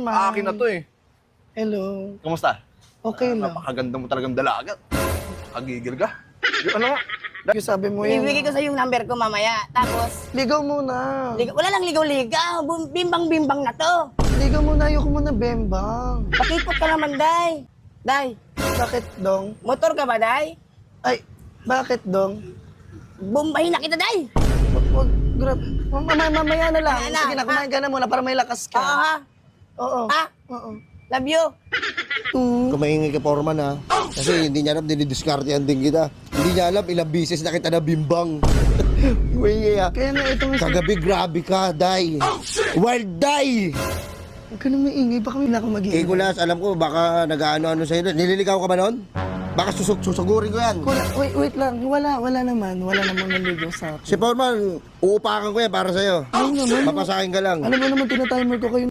Foreman. Akin na to eh. Hello. Kamusta? Okay lang. Napakaganda mo talagang dalaga. Kagigil ka. Yung ano nga? Yung sabi mo yan. Ibibigay ko sa yung number ko mamaya. Tapos, Ligaw muna. wala lang ligaw-ligaw. Bimbang-bimbang na to. Ligaw muna. Ayoko muna bembang. Pakipot ka naman, Day. Day, Bakit, Dong? motor ka ba, Day? Ay, bakit, Dong? Bombahin na kita, Day. Wag, grab. Mamaya na lang. Mamaya na, Sige na, kumain ka na muna para may lakas ka. Oo, ha? Oo. Ha? Oo. Love you. Kung maingay ka, Foreman, ha? Kasi hindi niya alam, dinidiskartehan din kita. Hindi niya alam, ilang bisis na kita nabimbang. Maingay, ha? Kaya nga itong... Kagabi, grabe ka, Day. Wild Day! Huwag ka na maingay. Baka may na ako mag-iingay. Kulas, alam ko, baka nag-ano-ano sa'yo. Nililigaw ka ba noon? Baka susugurin ko yan. Wait lang. Wala naman. Wala namang naligaw sa akin. Si Foreman, uupakan ko yan para sa'yo. Ay naman. Papasakin ka lang. Alam mo naman, tinatimer ko kayo.